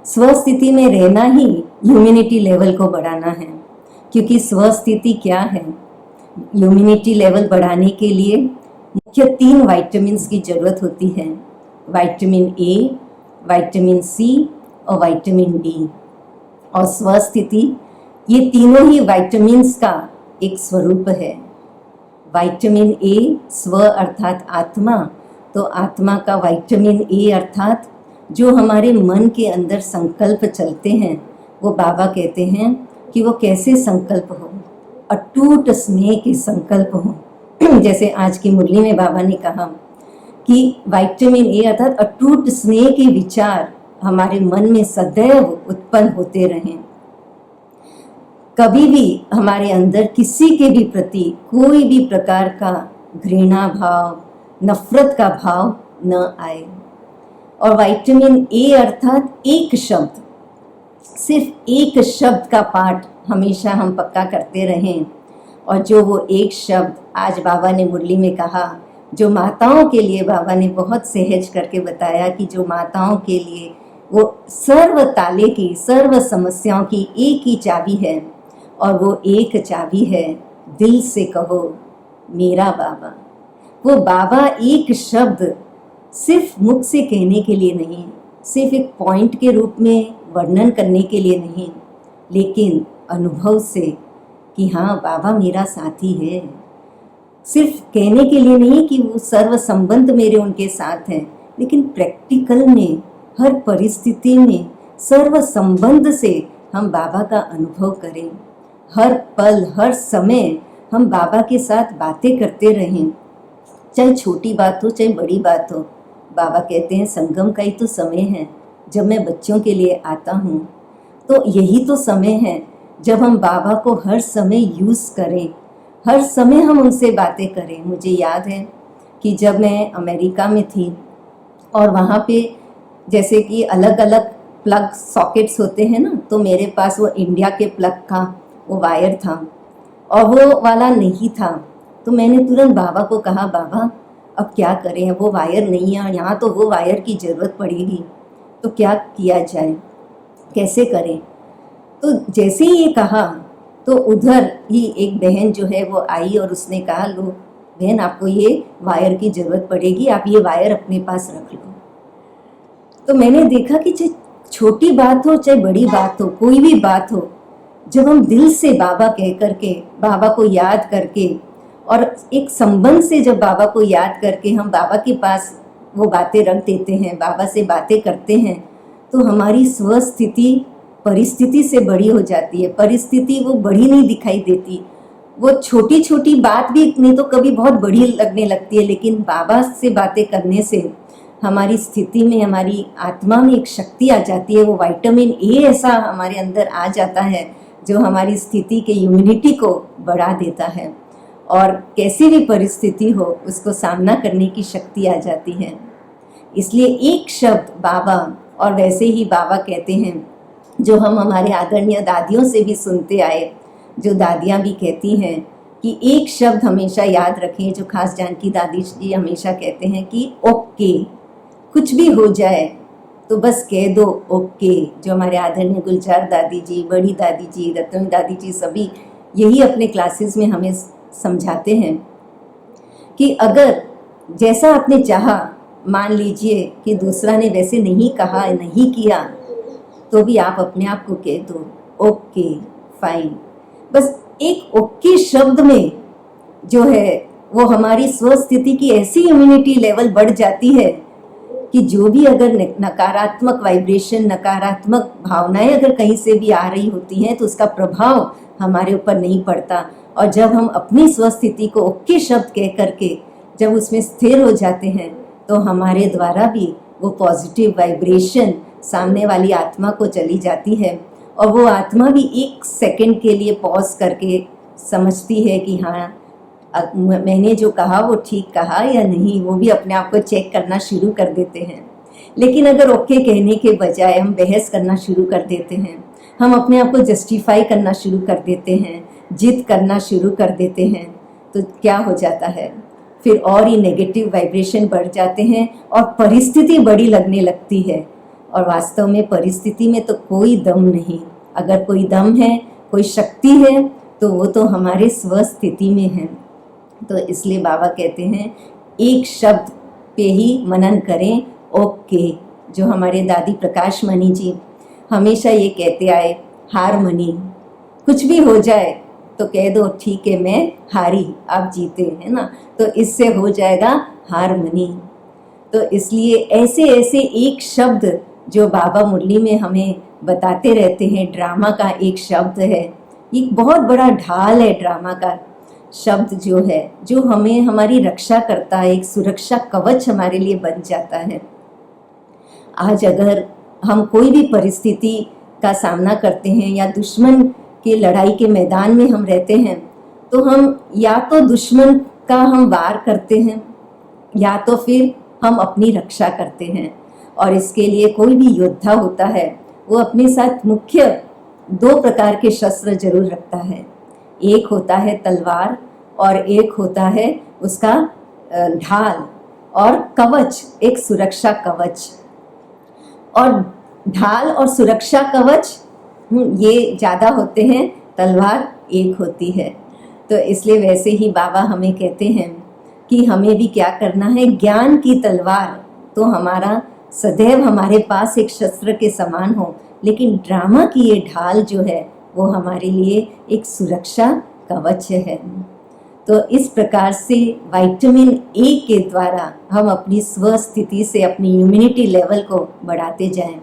स्वस्थिति में रहना ही immunity level को बढ़ाना है। क्योंकि स्वस्थिति क्या है, इम्यूनिटी लेवल बढ़ाने के लिए मुख्य 3 विटामिन्स की जरूरत होती है, विटामिन ए, विटामिन सी और विटामिन डी। और स्वस्थिति ये तीनों ही विटामिन्स का एक स्वरूप है। विटामिन ए स्व अर्थात आत्मा, तो आत्मा का विटामिन ए अर्थात जो हमारे मन के अंदर संकल्प चलते हैं, वो बाबा कहते हैं कि वो कैसे संकल्प हो, अटूट स्नेह के संकल्प हो। जैसे आज की मुरली में बाबा ने कहा कि विटामिन ए अर्थात अटूट स्नेह के विचार हमारे मन में सदैव उत्पन्न होते रहें। कभी भी हमारे अंदर किसी के भी प्रति कोई भी प्रकार का घृणा भाव, नफरत का भाव न आए। और विटामिन ए अर्थात एक शब्द, सिर्फ एक शब्द का पाठ हमेशा हम पक्का करते रहें। और जो वो एक शब्द आज बाबा ने मुरली में कहा, जो माताओं के लिए बाबा ने बहुत सहज करके बताया कि जो माताओं के लिए वो सर्व ताले की, सर्व समस्याओं की एक ही चाबी है, और वो एक चाबी है, दिल से कहो मेरा बाबा। वो बाबा एक शब्द सिर्फ मुख से कहने के लिए नहीं, सिर्फ एक पॉइंट के रूप में वर्णन करने के लिए नहीं, लेकिन अनुभव से कि हाँ बाबा मेरा साथी है। सिर्फ कहने के लिए नहीं कि वो सर्व संबंध मेरे उनके साथ हैं, लेकिन प्रैक्टिकल में हर परिस्थिति में सर्व संबंध से हम बाबा का अनुभव करें। हर पल हर समय हम बाबा के साथ बातें करते रहें, चाहे छोटी बात हो चाहे बड़ी बात हो। बाबा कहते हैं संगम का ही तो समय है जब मैं बच्चों के लिए आता हूँ। तो यही तो समय है जब हम बाबा को हर समय यूज़ करें, हर समय हम उनसे बातें करें। मुझे याद है कि जब मैं अमेरिका में थी और वहाँ पे जैसे कि अलग अलग प्लग सॉकेट्स होते हैं ना, तो मेरे पास वो इंडिया के प्लग का वो वायर था और वो वाला नहीं था। तो मैंने तुरंत बाबा को कहा बाबा अब क्या करें, वो वायर नहीं है, यहाँ तो वो वायर की ज़रूरत पड़ेगी, तो क्या किया जाए, कैसे करें। तो जैसे ही ये कहा तो उधर ही एक बहन जो है वो आई और उसने कहा लो बहन आपको ये वायर की ज़रूरत पड़ेगी, आप ये वायर अपने पास रख लो। तो मैंने देखा कि चाहे छोटी बात हो चाहे बड़ी बात हो, कोई भी बात हो, जब हम दिल से बाबा कह करके, बाबा को याद करके और एक संबंध से जब बाबा को याद करके हम बाबा के पास वो बातें रख देते हैं, बाबा से बातें करते हैं, तो हमारी स्वस्थिति परिस्थिति से बड़ी हो जाती है। परिस्थिति वो बड़ी नहीं दिखाई देती, वो छोटी छोटी बात भी नहीं तो कभी बहुत बड़ी लगने लगती है, लेकिन बाबा से बातें करने से हमारी स्थिति में, हमारी आत्मा में एक शक्ति आ जाती है। वो विटामिन ए ऐसा हमारे अंदर आ जाता है जो हमारी स्थिति के इम्यूनिटी को बढ़ा देता है और कैसी भी परिस्थिति हो उसको सामना करने की शक्ति आ जाती है। इसलिए एक शब्द बाबा, और वैसे ही बाबा कहते हैं जो हम हमारे आदरणीय दादियों से भी सुनते आए, जो दादियाँ भी कहती हैं कि एक शब्द हमेशा याद रखें, जो खास जानकी दादी जी हमेशा कहते हैं कि ओके, कुछ भी हो जाए तो बस कह दो ओके। जो हमारे आदरणीय गुलजार दादी जी, बड़ी दादी जी, रत्न दादी जी सभी यही अपने क्लासेस में हमें समझाते हैं कि अगर जैसा आपने चाहा, मान लीजिए कि दूसरा ने वैसे नहीं कहा, नहीं किया, तो भी आप अपने आप को कह दो ओके फाइन। बस एक ओके शब्द में जो है वो हमारी स्वस्थिति की ऐसी इम्यूनिटी लेवल बढ़ जाती है कि जो भी अगर नकारात्मक वाइब्रेशन, नकारात्मक भावनाएं अगर कहीं से भी आ रही होती हैं तो उसका प्रभाव हमारे ऊपर नहीं पड़ता। और जब हम अपनी स्वस्थिति को ओके शब्द कह करके जब उसमें स्थिर हो जाते हैं तो हमारे द्वारा भी वो पॉजिटिव वाइब्रेशन सामने वाली आत्मा को चली जाती है और वो आत्मा भी एक सेकंड के लिए पॉज करके समझती है कि हाँ मैंने जो कहा वो ठीक कहा या नहीं। वो भी अपने आप को चेक करना शुरू कर देते हैं। लेकिन अगर ओके कहने के बजाय हम बहस करना शुरू कर देते हैं, हम अपने आप को जस्टिफाई करना शुरू कर देते हैं, जिद करना शुरू कर देते हैं, तो क्या हो जाता है, फिर और ही नेगेटिव वाइब्रेशन बढ़ जाते हैं और परिस्थिति बड़ी लगने लगती है और वास्तव में परिस्थिति में तो कोई दम नहीं। अगर कोई दम है, कोई शक्ति है, तो वो तो हमारे स्वस्थिति में है। तो इसलिए बाबा कहते हैं एक शब्द पे ही मनन करें, ओके। जो हमारे दादी प्रकाश मणि जी हमेशा ये कहते आए, हार मनी, कुछ भी हो जाए तो कह दो ठीक है मैं हारी, आप जीते, है ना। तो इससे हो जाएगा हार मनी। तो इसलिए ऐसे ऐसे एक शब्द जो बाबा मुरली में हमें बताते रहते हैं, ड्रामा का एक शब्द है, एक बहुत बड़ा ढाल है ड्रामा का शब्द जो है, जो हमें हमारी रक्षा करता है, एक सुरक्षा कवच हमारे लिए बन जाता है। आज अगर हम कोई भी परिस्थिति का सामना करते हैं या दुश्मन के लड़ाई के मैदान में हम रहते हैं, तो हम या तो दुश्मन का हम वार करते हैं या तो फिर हम अपनी रक्षा करते हैं। और इसके लिए कोई भी योद्धा होता है वो अपने साथ मुख्य 2 प्रकार के शस्त्र जरूर रखता है। एक होता है तलवार और एक होता है उसका ढाल और कवच, एक सुरक्षा कवच। और ढाल और सुरक्षा कवच ये ज़्यादा होते हैं, तलवार एक होती है। तो इसलिए वैसे ही बाबा हमें कहते हैं कि हमें भी क्या करना है, ज्ञान की तलवार तो हमारा सदैव हमारे पास एक शस्त्र के समान हो, लेकिन ड्रामा की ये ढाल जो है वो हमारे लिए एक सुरक्षा कवच है। तो इस प्रकार से विटामिन ए के द्वारा हम अपनी स्वस्थिति से अपनी इम्यूनिटी लेवल को बढ़ाते जाएं।